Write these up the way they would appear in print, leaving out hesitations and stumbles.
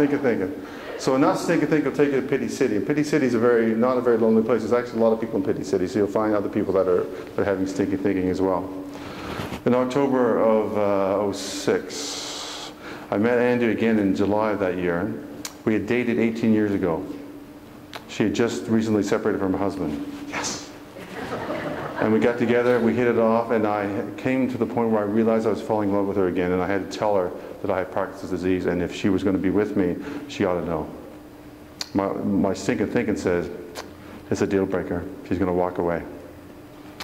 Stinking thinking. So enough stinking thinking will take you to Pity City. And Pity City is not a very lonely place. There's actually a lot of people in Pity City, so you'll find other people that are having stinking thinking as well. In October of '06, I met Andy again in July of that year. We had dated 18 years ago. She had just recently separated from her husband. Yes! And we got together, we hit it off, and I came to the point where I realized I was falling in love with her again, and I had to tell her that I had Parkinson's disease, and if she was going to be with me, she ought to know. My stinking thinking says, it's a deal breaker. She's going to walk away.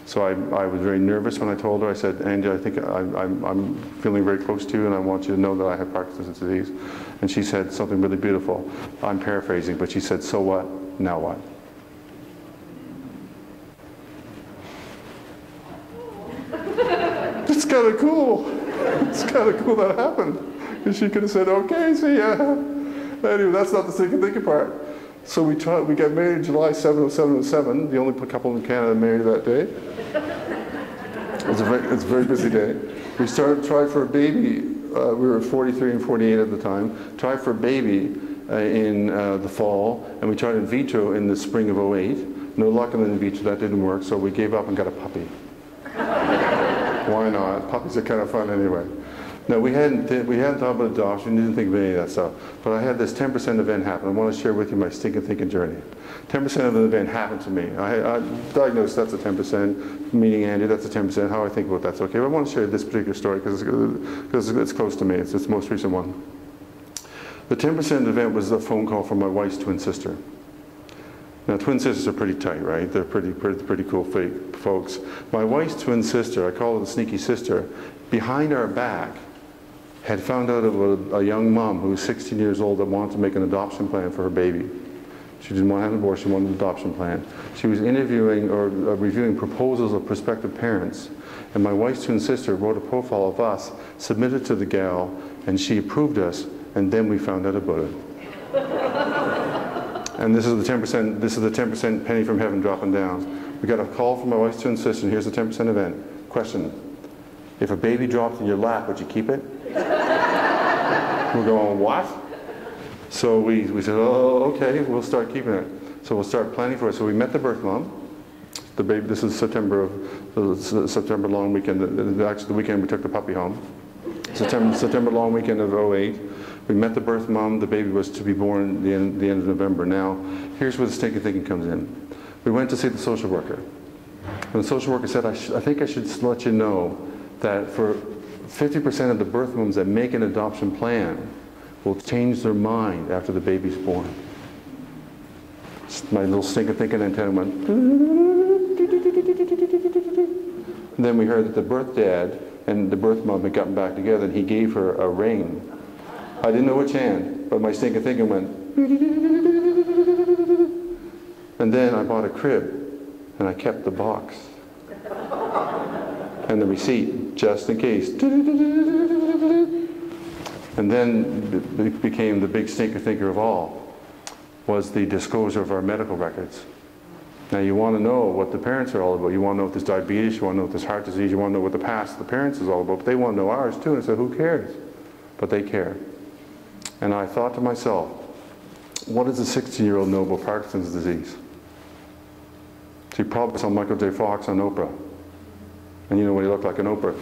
So I was very nervous when I told her. I said, Angie, I think I'm feeling very close to you, and I want you to know that I have Parkinson's disease. And she said something really beautiful. I'm paraphrasing, but she said, so what? Now what? It's kind of cool. It's kind of cool that happened. And she could have said, okay, see ya. Anyway, that's not the stinking thinking part. So we got married July 7, 07, the only couple in Canada married that day. It's a very busy day. We tried for a baby. We were 43 and 48 at the time. Tried for a baby in the fall, and we tried in vitro in the spring of '08. No luck in the in vitro, that didn't work, so we gave up and got a puppy. Why not? Puppies are kind of fun anyway. No, we hadn't thought about adoption, didn't think of any of that stuff. But I had this 10% event happen. I want to share with you my stinking thinking journey. 10% of an event happened to me. I diagnosed that's a 10%, meeting Andy, that's a 10%. How I think about that's okay. But I want to share this particular story because it's close to me. It's the most recent one. The 10% event was a phone call from my wife's twin sister. Now, twin sisters are pretty tight, right? They're pretty cool folks. My wife's twin sister, I call her the sneaky sister, behind our back, had found out about a young mom who was 16 years old that wanted to make an adoption plan for her baby. She didn't want to have an abortion, she wanted an adoption plan. She was interviewing or reviewing proposals of prospective parents, and my wife's twin sister wrote a profile of us, submitted to the gal, and she approved us, and then we found out about it. And this is the 10%. This is the 10% penny from heaven dropping down. We got a call from my wife's twin sister, and here's the 10% event. Question: if a baby dropped in your lap, would you keep it? We're going, what? So we said, oh, okay, we'll start keeping it. So we'll start planning for it. So we met the birth mom. The baby. This is September long weekend. Actually, the weekend we took the puppy home. September long weekend of '08. We met the birth mom. The baby was to be born the end of November. Now, here's where the stinking thinking comes in. We went to see the social worker. And the social worker said, I think I should let you know that for 50% of the birth moms that make an adoption plan will change their mind after the baby's born. My little stinking thinking antenna went. And then we heard that the birth dad and the birth mom had gotten back together, and he gave her a ring. I didn't know which hand, but my stinking thinking went. And then I bought a crib, and I kept the box and the receipt, just in case. And then it became the big stinker thinker of all, was the disclosure of our medical records. Now you want to know what the parents are all about. You want to know if there's diabetes, you want to know if there's heart disease, you want to know what the past of the parents is all about, but they want to know ours too. And I said, who cares? But they care. And I thought to myself, what does a 16-year-old know about Parkinson's disease? She probably saw Michael J. Fox on Oprah. And you know what he looked like on Oprah.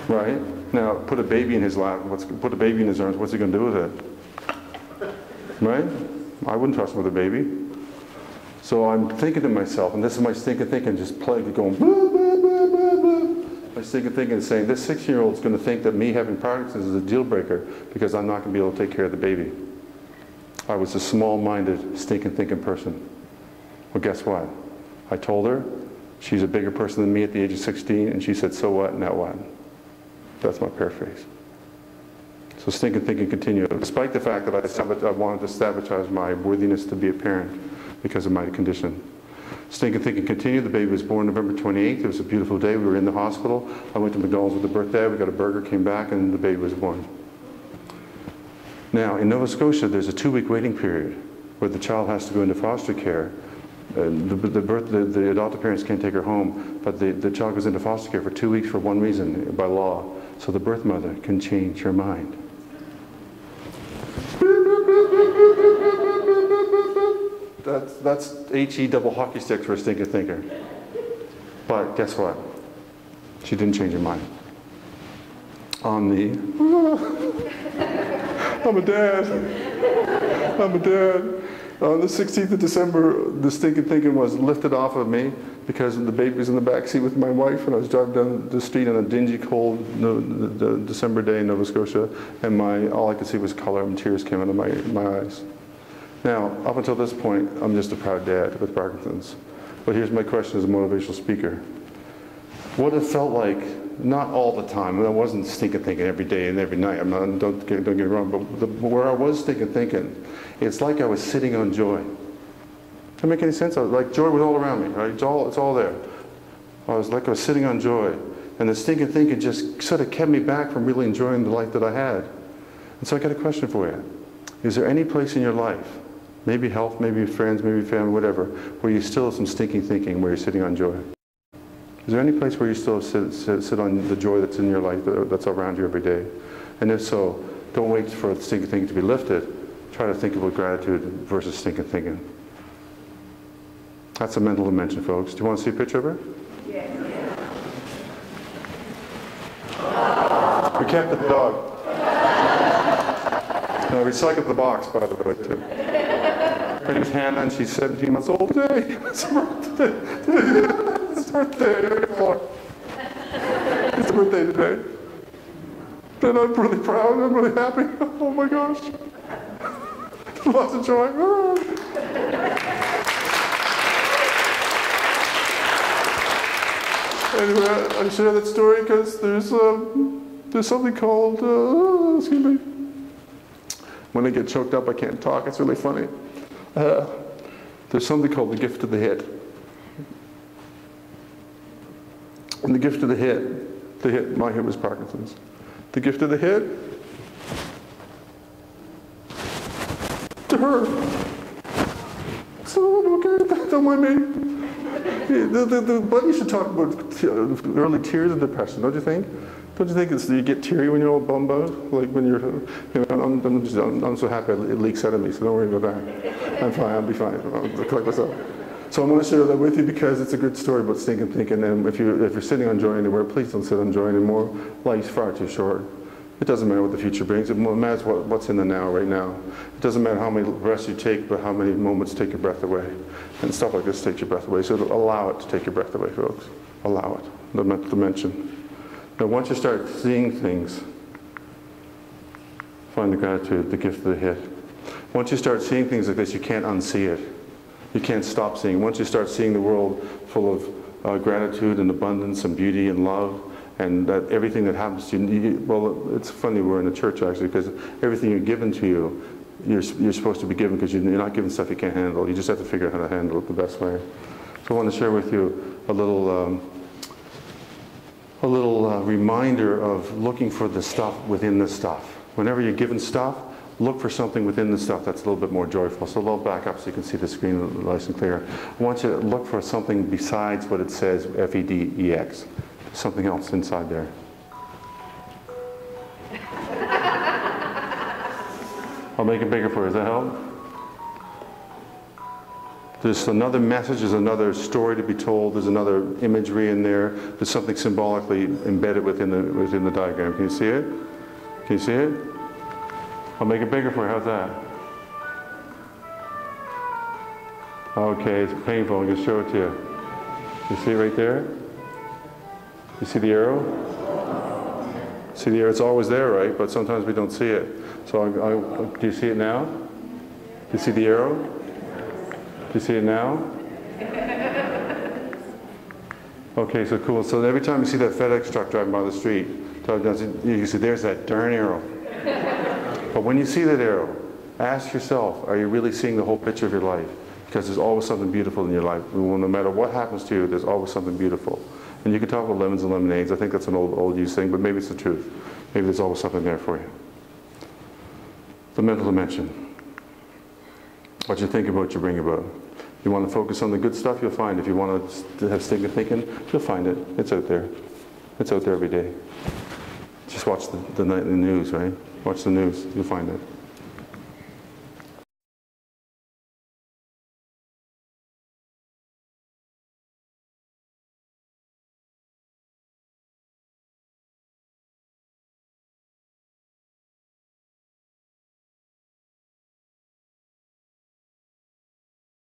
Right? Now, put a baby in his lap, put a baby in his arms, what's he going to do with it? Right? I wouldn't trust him with a baby. So I'm thinking to myself, and this is my stinking thinking, just plagued going, blah, blah, blah, blah, blah. My stinking thinking is saying, this 16-year-old is going to think that me having Parkinson's is a deal breaker because I'm not going to be able to take care of the baby. I was a small-minded, stinking thinking person. Well, guess what? I told her, she's a bigger person than me at the age of 16, and she said, so what, now what? That's my paraphrase. So stinking thinking continued, despite the fact that I wanted to sabotage my worthiness to be a parent because of my condition. Stinking thinking continued. The baby was born November 28th. It was a beautiful day. We were in the hospital. I went to McDonald's with the birthday. We got a burger, came back, and the baby was born. Now, in Nova Scotia, there's a 2-week waiting period where the child has to go into foster care. The adoptive parents can't take her home, but the child goes into foster care for 2 weeks for one reason, by law, so the birth mother can change her mind. that's HE double hockey stick for a stinking thinker. But guess what? She didn't change her mind. On the, I'm a dad. I'm a dad. On the 16th of December, the stinking thinking was lifted off of me because the baby was in the back seat with my wife, and I was driving down the street on a dingy, cold December day in Nova Scotia, and all I could see was color, and tears came out of my eyes. Now, up until this point, I'm just a proud dad with Parkinson's. But here's my question as a motivational speaker. What it felt like, not all the time, I wasn't stinking thinking every day and every night, don't get me wrong, but where I was stinking thinking, it's like I was sitting on joy. Does that make any sense? Like joy was all around me, right? It's all there. I was like I was sitting on joy. And the stinking thinking just sort of kept me back from really enjoying the life that I had. And so I got a question for you. Is there any place in your life, maybe health, maybe friends, maybe family, whatever, where you still have some stinking thinking, where you're sitting on joy? Is there any place where you still sit on the joy that's in your life, that's around you every day? And if so, don't wait for the stinking thinking to be lifted. Try to think about gratitude versus stinking thinking. That's a mental dimension, folks. Do you want to see a picture of her? Yes. We kept the dog. No, we recycled the box, by the way, too. Her name's Hannah, and she's 17 months old today. It's her birthday. It's her birthday. It's her birthday today. And I'm really proud. I'm really happy. Oh my gosh. Lots of joy. Anyway, I share that story because there's something called, excuse me. When I get choked up, I can't talk. It's really funny. There's something called the gift of the hit. And the gift of the hit, my hit was Parkinson's. The gift of the hit, to her. So, okay, don't mind me. But you should talk about early tears of depression, don't you think? Don't you think you get teary when you're all bummed out? Like when you're, I'm so happy it leaks out of me, so don't worry about that. I'm fine, I'll be fine. I'll collect myself. So I'm going to share that with you because it's a good story about stinking thinking. And if you're sitting on joy anywhere, please don't sit on joy anymore. Life's far too short. It doesn't matter what the future brings. It matters what's in the now, right now. It doesn't matter how many breaths you take, but how many moments take your breath away. And stuff like this takes your breath away. So allow it to take your breath away, folks. Allow it. The mental dimension. Now, once you start seeing things, find the gratitude, the gift of the hit. Once you start seeing things like this, you can't unsee it. You can't stop seeing. Once you start seeing the world full of gratitude and abundance and beauty and love, and that everything that happens to you, well, it's funny we're in a church actually, because everything you're given to you, you're supposed to be given, because you're not given stuff you can't handle. You just have to figure out how to handle it the best way. So I want to share with you a little reminder of looking for the stuff within the stuff. Whenever you're given stuff, look for something within the stuff that's a little bit more joyful. So a little back up so you can see the screen nice and clear. I want you to look for something besides what it says, FEDEX. Something else inside there. I'll make it bigger for you. Does that help? There's another message, there's another story to be told, there's another imagery in there, there's something symbolically embedded within the diagram. Can you see it? Can you see it? I'll make it bigger for you. How's that? Okay, it's painful. I'm going to show it to you. You see it right there? You see the arrow? See the arrow? It's always there, right? But sometimes we don't see it. So do you see it now? Do you see the arrow? Do you see it now? Okay, so cool. So every time you see that FedEx truck driving by the street, you can see there's that darn arrow. But when you see that arrow, ask yourself, are you really seeing the whole picture of your life? Because there's always something beautiful in your life. No matter what happens to you, there's always something beautiful. And you can talk about lemons and lemonades. I think that's an old used thing, but maybe it's the truth. Maybe there's always something there for you. The mental dimension. What you think about, you bring about. If you want to focus on the good stuff, you'll find it. If you want to have stinking thinking, you'll find it. It's out there. It's out there every day. Just watch the nightly news, right? Watch the news, you'll find it.